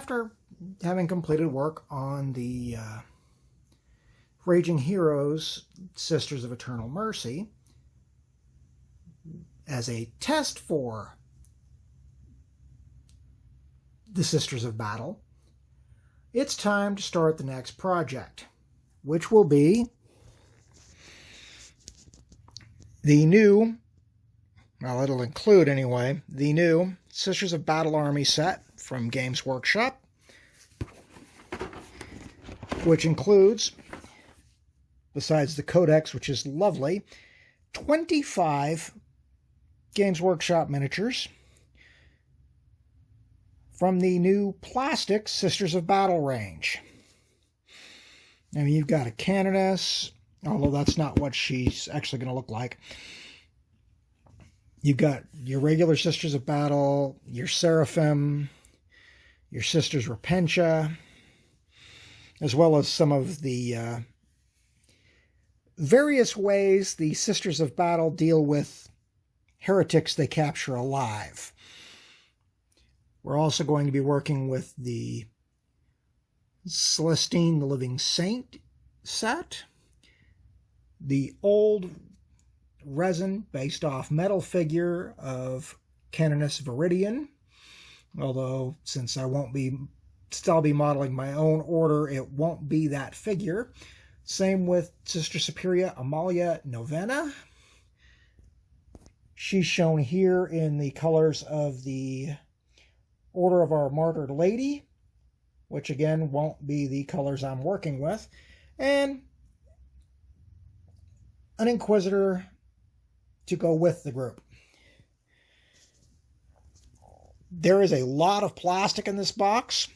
after having completed work on the Raging Heroes Sisters of Eternal Mercy, as a test for the Sisters of Battle, it's time to start the next project, which will be the new, well, it'll include anyway, the new Sisters of Battle Army set from Games Workshop, which includes, besides the Codex, which is lovely, 25 Games Workshop miniatures from the new plastic Sisters of Battle range. I mean, you've got a Canoness, although that's not what she's actually going to look like. You've got your regular Sisters of Battle, your Seraphim, your Sisters Repentia, as well as some of the various ways the Sisters of Battle deal with heretics they capture alive. We're also going to be working with the Celestine the Living Saint set, the old resin based off metal figure of Canoness Viridian, although since I'll be modeling my own order, it won't be that figure. Same with Sister Superior Amalia Novena. She's shown here in the colors of the Order of Our Martyred Lady, which again won't be the colors I'm working with, and an Inquisitor to go with the group. There is a lot of plastic in this box,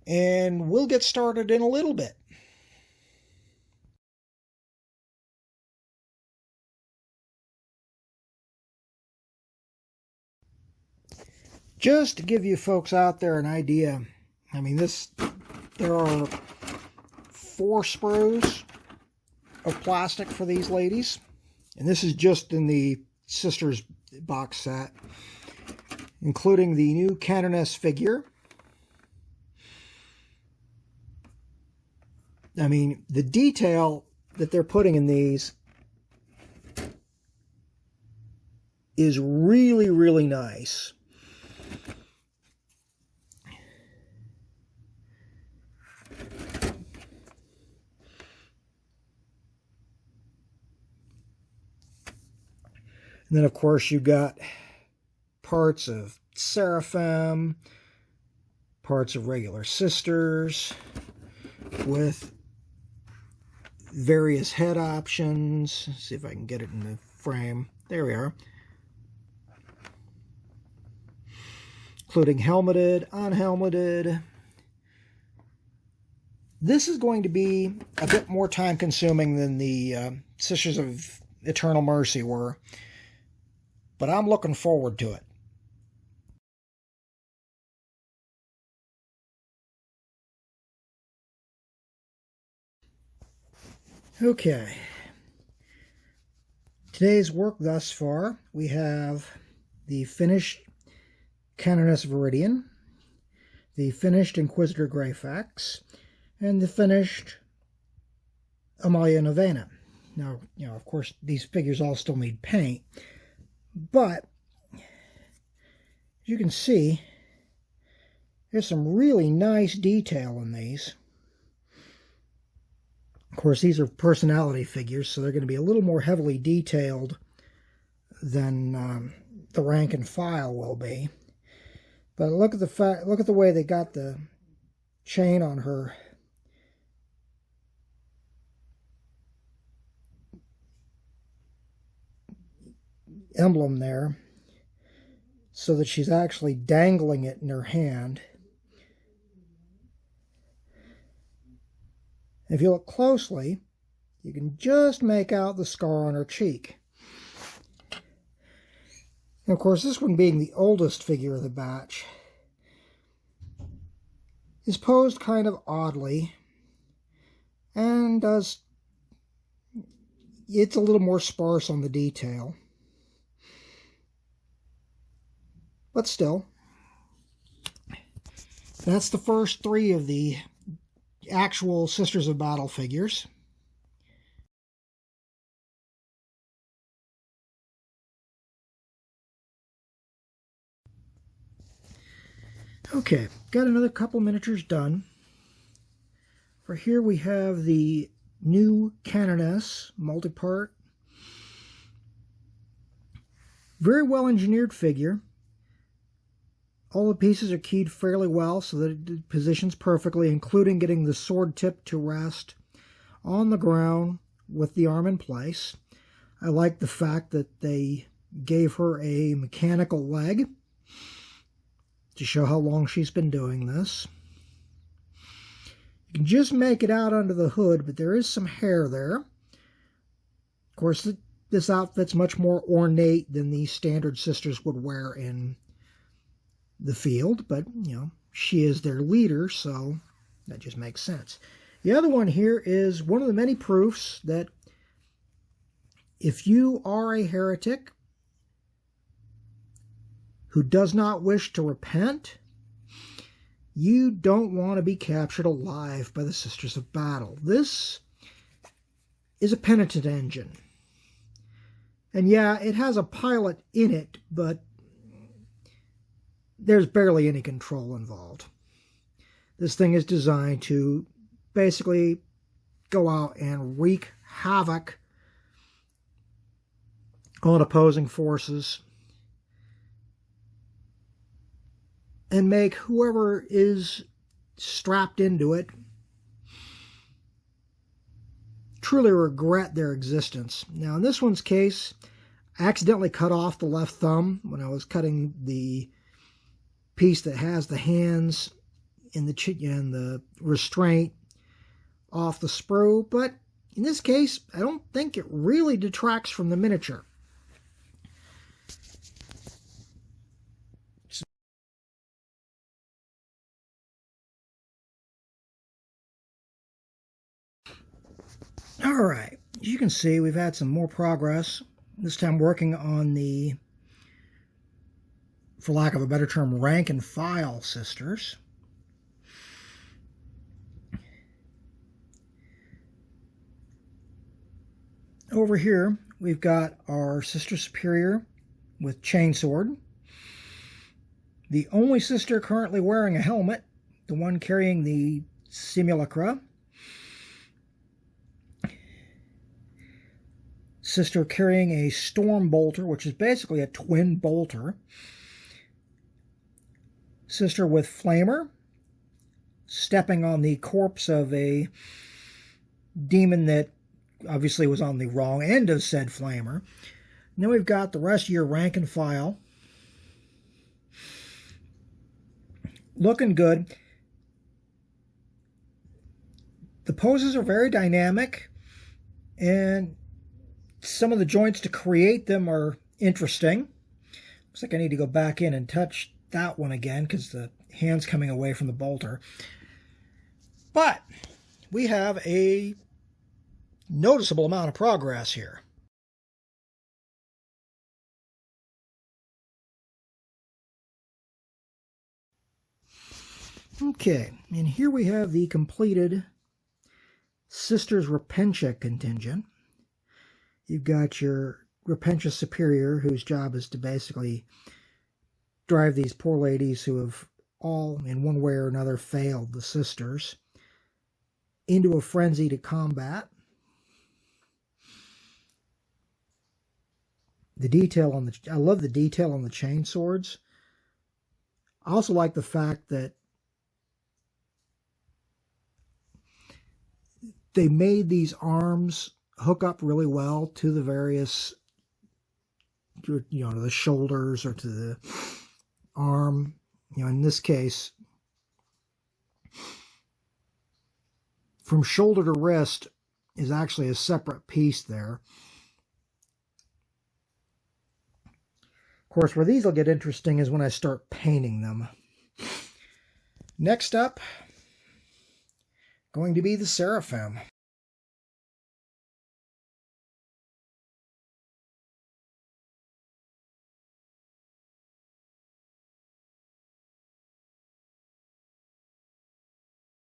and we'll get started in a little bit. Just to give you folks out there an idea, I mean, there are 4 sprues of plastic for these ladies, and this is just in the Sisters box set, including the new Canoness figure. I mean, the detail that they're putting in these is really, really nice. And then, of course, you've got parts of Seraphim, parts of regular Sisters, with various head options. Let's see if I can get it in the frame. There we are. Including helmeted, unhelmeted. This is going to be a bit more time consuming than the Sisters of Eternal Mercy were, but I'm looking forward to it. Okay. Today's work thus far, we have the finished Canoness Viridian, the finished Inquisitor Greyfax, and the finished Amalia Novena. Now, of course, these figures all still need paint, but as you can see, there's some really nice detail in these. Of course, these are personality figures, so they're going to be a little more heavily detailed than the rank and file will be. But look at the way they got the chain on her emblem there, so that she's actually dangling it in her hand. If you look closely, you can just make out the scar on her cheek. And of course, this one being the oldest figure of the batch, is posed kind of oddly, and it's a little more sparse on the detail. But still, That's the first three of the actual Sisters of Battle figures. Okay, got another couple miniatures done. For here we have the new Canoness multi-part. Very well engineered figure. All the pieces are keyed fairly well so that it positions perfectly, including getting the sword tip to rest on the ground with the arm in place. I like the fact that they gave her a mechanical leg to show how long she's been doing this. You can just make it out under the hood, but there is some hair there. Of course, this outfit's much more ornate than the standard sisters would wear in the field, but, you know, she is their leader, so that just makes sense. The other one here is one of the many proofs that if you are a heretic who does not wish to repent, you don't want to be captured alive by the Sisters of Battle. This is a penitent engine. And yeah, it has a pilot in it, but there's barely any control involved. This thing is designed to basically go out and wreak havoc on opposing forces and make whoever is strapped into it truly regret their existence. Now, in this one's case, I accidentally cut off the left thumb when I was cutting the piece that has the hands and the restraint off the sprue, but in this case, I don't think it really detracts from the miniature. All right, as you can see, we've had some more progress, this time working on the, for lack of a better term, rank and file sisters. Over here, we've got our Sister Superior with chainsword, the only sister currently wearing a helmet, the one carrying the simulacra, sister carrying a storm bolter, which is basically a twin bolter, sister with flamer, stepping on the corpse of a demon that obviously was on the wrong end of said flamer. And then we've got the rest of your rank and file. Looking good. The poses are very dynamic, and some of the joints to create them are interesting. Looks like I need to go back in and touch that one again because the hand's coming away from the bolter. But we have a noticeable amount of progress here. Okay, and here we have the completed Sisters Repentia contingent. You've got your Repentia Superior, whose job is to basically drive these poor ladies who have all, in one way or another, failed the sisters into a frenzy to combat. The detail on the, I love the detail on the chain swords. I also like the fact that they made these arms hook up really well to the various, you know, to the shoulders or to the arm. You know, in this case, from shoulder to wrist is actually a separate piece there. Of course, where these will get interesting is when I start painting them. Next up, going to be the Seraphim.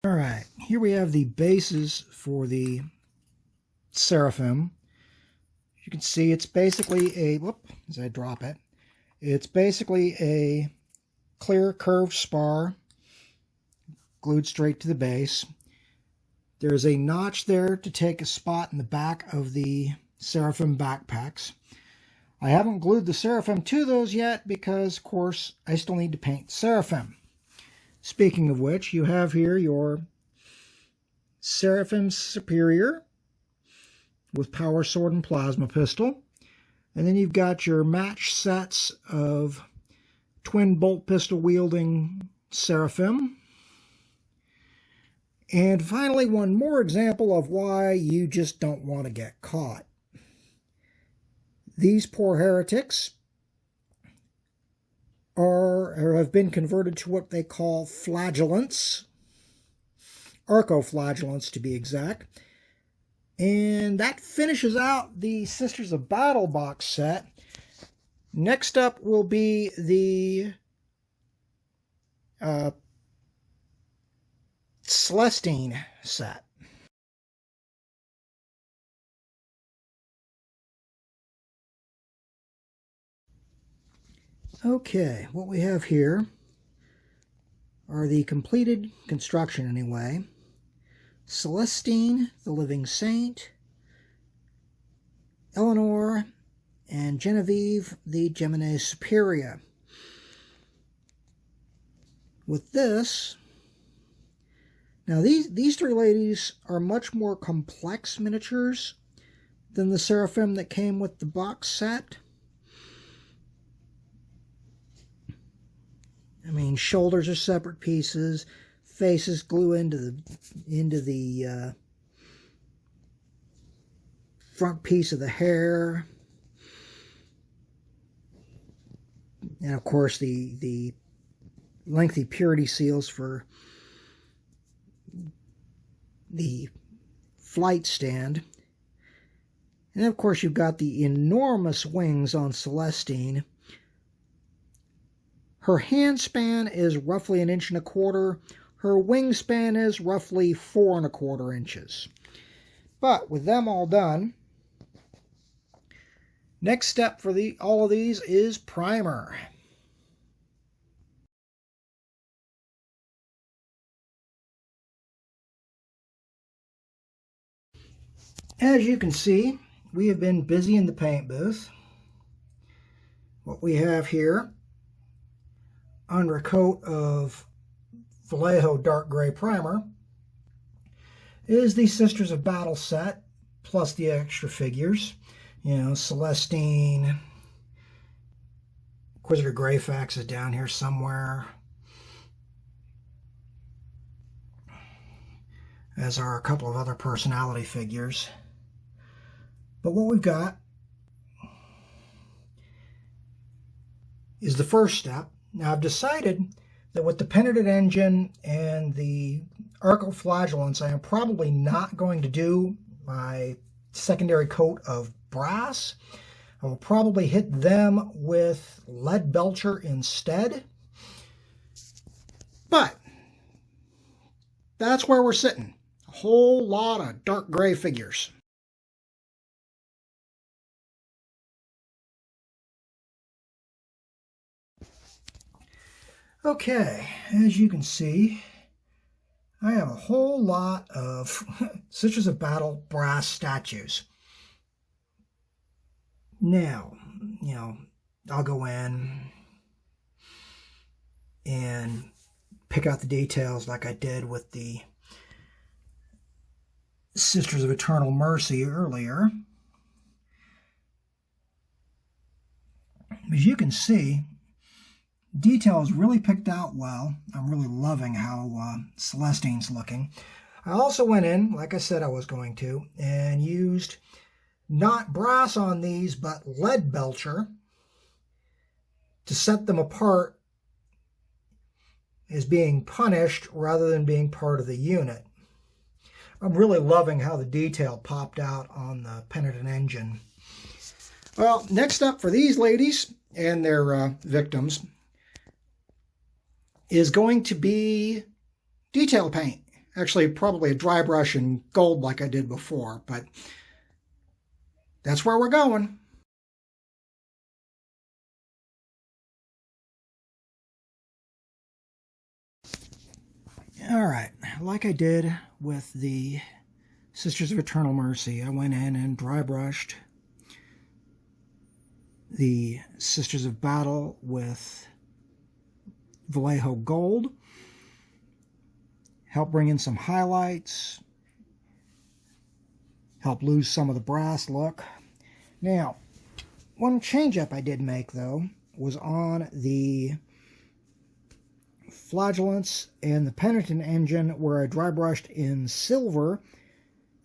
All right, here we have the bases for the Seraphim. You can see it's basically a, as I drop it, it's basically a clear curved spar glued straight to the base. There's a notch there to take a spot in the back of the Seraphim backpacks. I haven't glued the Seraphim to those yet because, of course, I still need to paint Seraphim. Speaking of which, you have here your Seraphim Superior with power sword and plasma pistol. And then you've got your match sets of twin bolt pistol wielding Seraphim. And finally, one more example of why you just don't want to get caught. These poor heretics have been converted to what they call flagellants, arco-flagellants to be exact. And that finishes out the Sisters of Battle box set. Next up will be the Celestine set. Okay, what we have here are the completed construction anyway. Celestine, the Living Saint, Eleanor, and Genevieve, the Gemini Superior. With this, now these three ladies are much more complex miniatures than the Seraphim that came with the box set. I mean, shoulders are separate pieces, faces glue into the front piece of the hair, and of course the lengthy purity seals for the flight stand. And of course you've got the enormous wings on Celestine. Her hand span is roughly 1.25 inches. Her wingspan is roughly 4.25 inches. But with them all done, next step for all of these is primer. As you can see, we have been busy in the paint booth. What we have here, under a coat of Vallejo dark gray primer, is the Sisters of Battle set, plus the extra figures. You know, Celestine, Inquisitor Greyfax is down here somewhere, as are a couple of other personality figures. But what we've got is the first step. Now, I've decided that with the penitent engine and the arco-flagellants, I am probably not going to do my secondary coat of brass. I will probably hit them with lead belcher instead. But that's where we're sitting. A whole lot of dark gray figures. Okay, as you can see, I have a whole lot of Sisters of Battle brass statues. Now, you know, I'll go in and pick out the details like I did with the Sisters of Eternal Mercy earlier. As you can see, detail is really picked out well. I'm really loving how Celestine's looking. I also went in, like I said I was going to, and used not brass on these, but lead belcher to set them apart as being punished rather than being part of the unit. I'm really loving how the detail popped out on the penitent engine. Well, next up for these ladies and their victims is going to be detail paint. Actually, probably a dry brush in gold like I did before, but that's where we're going. All right, like I did with the Sisters of Eternal Mercy, I went in and dry brushed the Sisters of Battle with Vallejo Gold. Help bring in some highlights. Help lose some of the brass look. Now, one change-up I did make, though, was on the flagellants and the penitent engine, where I dry brushed in silver,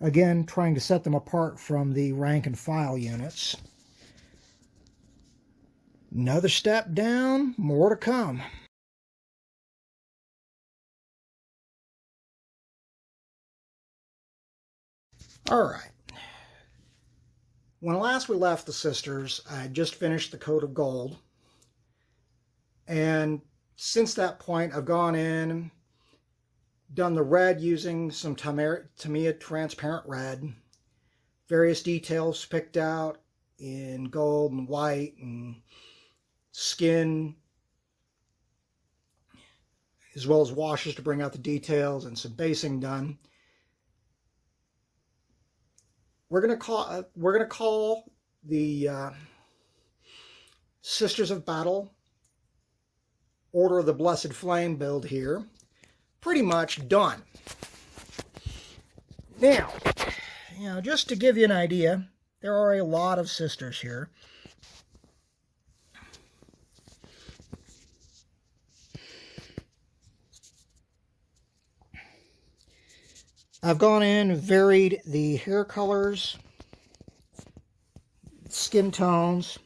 again trying to set them apart from the rank and file units. Another step down, more to come. All right. When last we left the sisters, I had just finished the coat of gold, and since that point, I've gone in, done the red using some Tamiya transparent red, various details picked out in gold and white and skin, as well as washes to bring out the details, and some basing done. We're gonna call the Sisters of Battle Order of the Blessed Flame build here pretty much done. Now, just to give you an idea, there are a lot of sisters here. I've gone in and varied the hair colors, skin tones.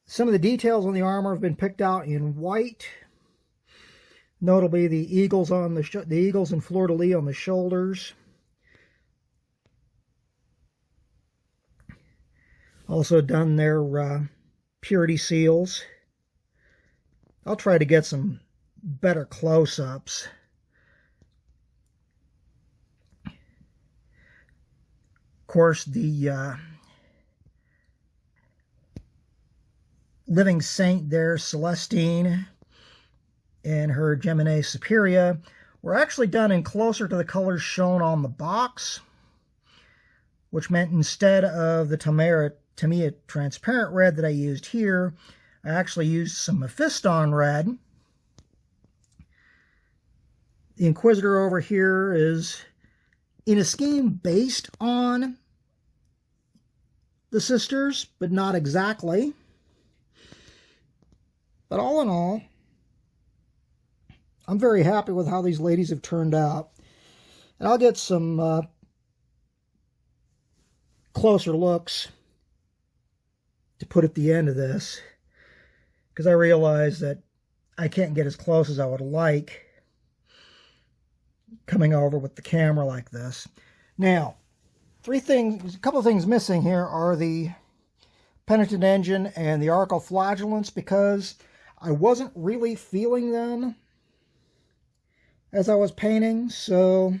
Some of the details on the armor have been picked out in white, notably the eagles on the eagles and fleur-de-lis on the shoulders. Also done their purity seals. I'll try to get some better close-ups. Of course, the living saint there, Celestine, and her Gemini Superior, were actually done in closer to the colors shown on the box, which meant instead of the Tamiya transparent red that I used here, I actually used some Mephiston red. The Inquisitor over here is in a scheme based on the sisters, but not exactly. But all in all, I'm very happy with how these ladies have turned out. And I'll get some closer looks to put at the end of this, because I realize that I can't get as close as I would like coming over with the camera like this. Now, a couple of things missing here are the penitent engine and the arcoflagellants, because I wasn't really feeling them as I was painting, so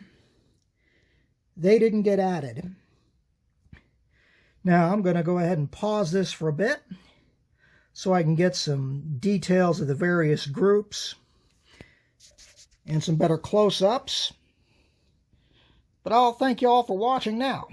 they didn't get added. Now I'm going to go ahead and pause this for a bit so I can get some details of the various groups and some better close-ups. But I'll thank you all for watching now.